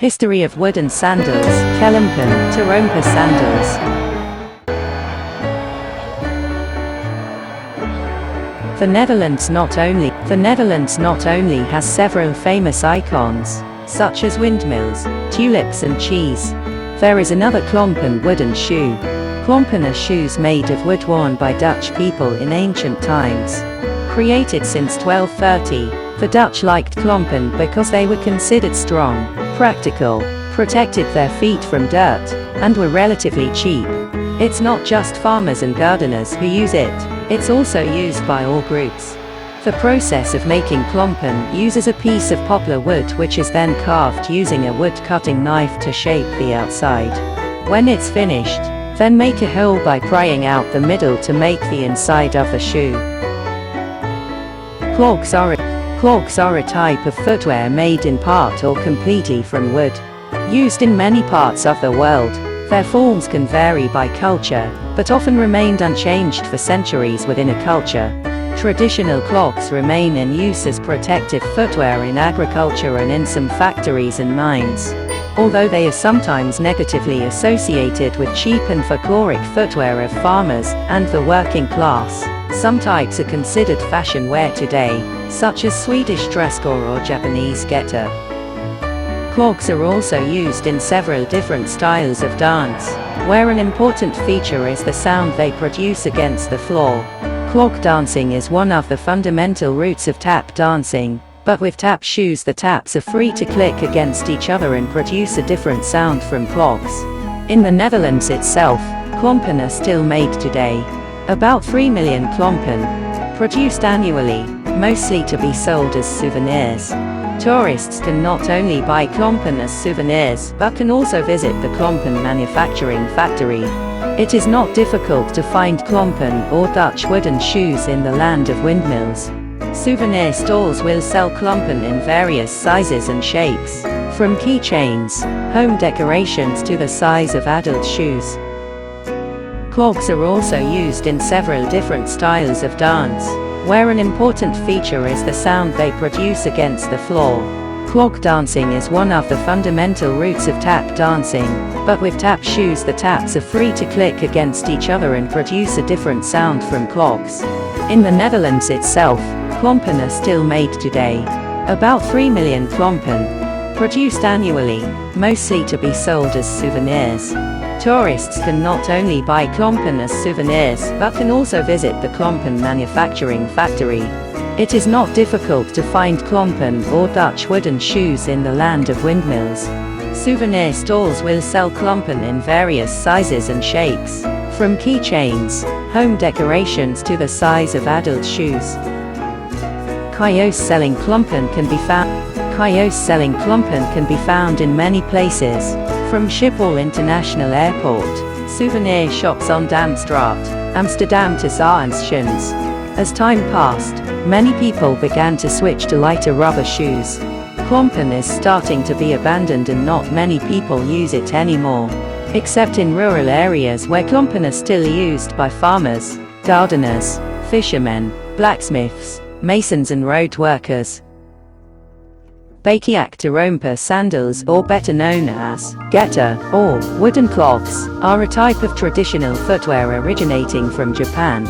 History of wooden sandals, Kelompen, Terompah sandals. The Netherlands not only has several famous icons, such as windmills, tulips and cheese. There is another klompen wooden shoe. Klompen are shoes made of wood worn by Dutch people in ancient times. Created since 1230, the Dutch liked klompen because they were considered strong, practical, protected their feet from dirt, and were relatively cheap. It's not just farmers and gardeners who use it, it's also used by all groups. The process of making klompen uses a piece of poplar wood which is then carved using a wood-cutting knife to shape the outside. When it's finished, then make a hole by prying out the middle to make the inside of the shoe. Clogs are a type of footwear made in part or completely from wood. Used in many parts of the world, their forms can vary by culture, but often remained unchanged for centuries within a culture. Traditional clogs remain in use as protective footwear in agriculture and in some factories and mines. Although they are sometimes negatively associated with cheap and folkloric footwear of farmers and the working class, some types are considered fashion wear today, such as Swedish dresskor or Japanese getter. Clogs are also used in several different styles of dance, where an important feature is the sound they produce against the floor. Clog dancing is one of the fundamental roots of tap dancing, but with tap shoes the taps are free to click against each other and produce a different sound from clogs. In the Netherlands itself, klompen are still made today. About 3 million klompen produced annually, mostly to be sold as souvenirs. Tourists can not only buy klompen as souvenirs but can also visit the klompen manufacturing factory. It is not difficult to find klompen or Dutch wooden shoes in the land of windmills. Souvenir stalls will sell klompen in various sizes and shapes, from keychains, home decorations to the size of adult shoes. Clogs are also used in several different styles of dance, where an important feature is the sound they produce against the floor. Clog dancing is one of the fundamental roots of tap dancing, but with tap shoes the taps are free to click against each other and produce a different sound from clogs. In the Netherlands itself, klompen are still made today. About 3 million klompen produced annually, mostly to be sold as souvenirs. Tourists can not only buy klompen as souvenirs but can also visit the klompen manufacturing factory. It is not difficult to find klompen or Dutch wooden shoes in the land of windmills. Souvenir stalls will sell klompen in various sizes and shapes, from keychains, home decorations to the size of adult shoes. Kiosks selling klompen can be found in many places, from Schiphol International Airport, souvenir shops on Damstraat, Amsterdam to Sandals. As time passed, many people began to switch to lighter rubber shoes. Klompen is starting to be abandoned and not many people use it anymore, except in rural areas where klompen are still used by farmers, gardeners, fishermen, blacksmiths, masons and road workers. Bakiak Terompah sandals, or better known as getter or wooden clogs, are a type of traditional footwear originating from Japan.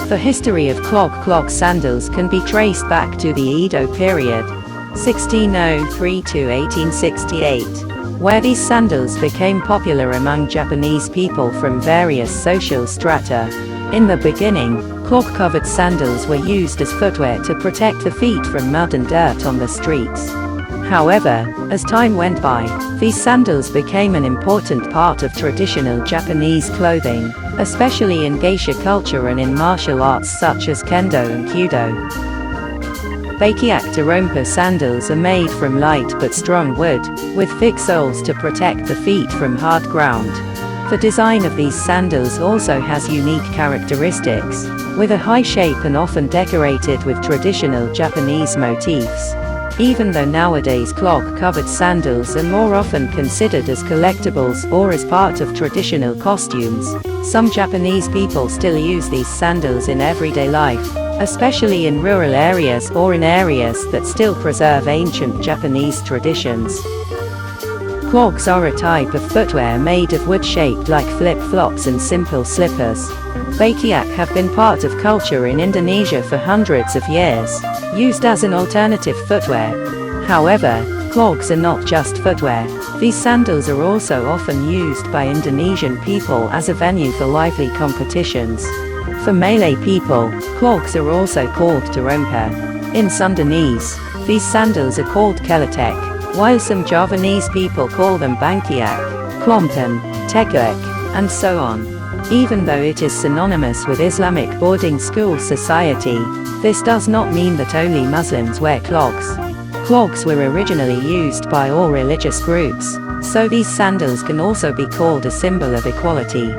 The history of clog sandals can be traced back to the Edo period, 1603 to 1868, where these sandals became popular among Japanese people from various social strata. In the beginning, clog-covered sandals were used as footwear to protect the feet from mud and dirt on the streets. However, as time went by, these sandals became an important part of traditional Japanese clothing, especially in geisha culture and in martial arts such as kendo and kyudo. Bakiak Terompah sandals are made from light but strong wood, with thick soles to protect the feet from hard ground. The design of these sandals also has unique characteristics, with a high shape and often decorated with traditional Japanese motifs. Even though nowadays clog-covered sandals are more often considered as collectibles or as part of traditional costumes, some Japanese people still use these sandals in everyday life, especially in rural areas or in areas that still preserve ancient Japanese traditions. Clogs are a type of footwear made of wood shaped like flip-flops and simple slippers. Bakiak have been part of culture in Indonesia for hundreds of years, used as an alternative footwear. However, clogs are not just footwear. These sandals are also often used by Indonesian people as a venue for lively competitions. For Malay people, clogs are also called Terompah. In Sundanese, these sandals are called keletek, while some Javanese people call them bangkiak, klompen, teklek, and so on. Even though it is synonymous with Islamic boarding school society, this does not mean that only Muslims wear clogs. Clogs were originally used by all religious groups, so these sandals can also be called a symbol of equality.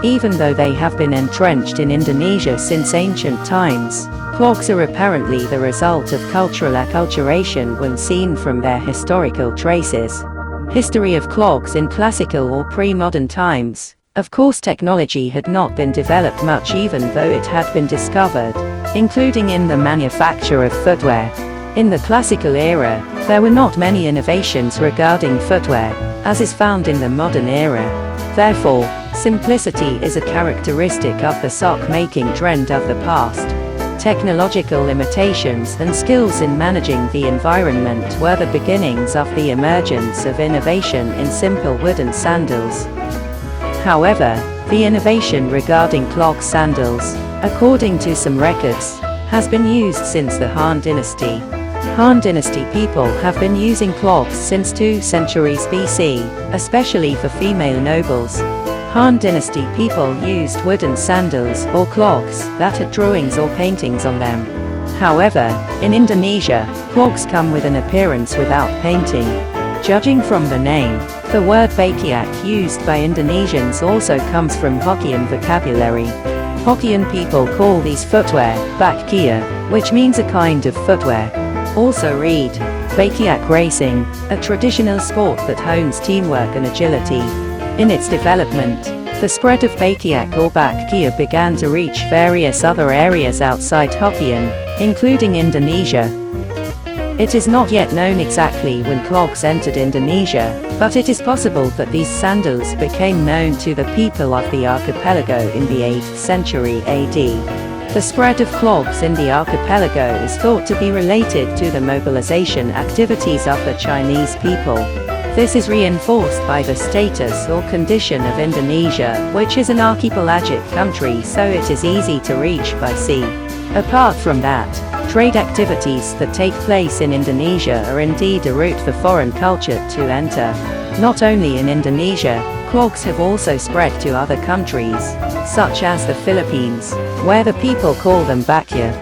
Even though they have been entrenched in Indonesia since ancient times, clogs are apparently the result of cultural acculturation when seen from their historical traces. History of clogs in classical or pre-modern times. Of course, technology had not been developed much even though it had been discovered, including in the manufacture of footwear. In the classical era, there were not many innovations regarding footwear, as is found in the modern era. Therefore, simplicity is a characteristic of the sock-making trend of the past. Technological limitations and skills in managing the environment were the beginnings of the emergence of innovation in simple wooden sandals. However, the innovation regarding clog sandals, according to some records, has been used since the Han Dynasty. Han Dynasty people have been using clogs since 2 centuries BC, especially for female nobles. Han Dynasty people used wooden sandals or clogs that had drawings or paintings on them. However, in Indonesia, clogs come with an appearance without painting. Judging from the name, the word Bakiak used by Indonesians also comes from Hokkien vocabulary. Hokkien people call these footwear Bakiak, which means a kind of footwear. Also read Bakiak racing, a traditional sport that hones teamwork and agility. In its development, the spread of Bakiak or Bakiak began to reach various other areas outside Hokkien, including Indonesia. It is not yet known exactly when clogs entered Indonesia, but it is possible that these sandals became known to the people of the archipelago in the 8th century AD. The spread of clogs in the archipelago is thought to be related to the mobilization activities of the Chinese people. This is reinforced by the status or condition of Indonesia, which is an archipelagic country, so it is easy to reach by sea. Apart from that, trade activities that take place in Indonesia are indeed a route for foreign culture to enter. Not only in Indonesia, clogs have also spread to other countries, such as the Philippines, where the people call them Bakiak.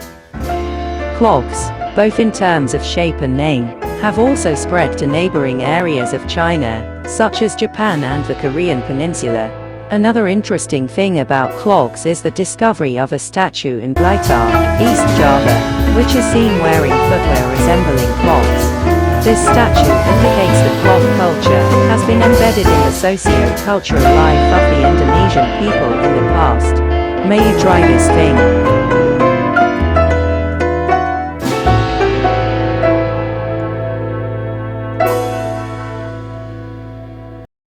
Clogs, both in terms of shape and name, have also spread to neighboring areas of China, such as Japan and the Korean peninsula. Another interesting thing about clogs is the discovery of a statue in Blitar, East Java, which is seen wearing footwear resembling clogs. This statue indicates that clog culture has been embedded in the socio-cultural life of the Indonesian people in the past. May you try this thing.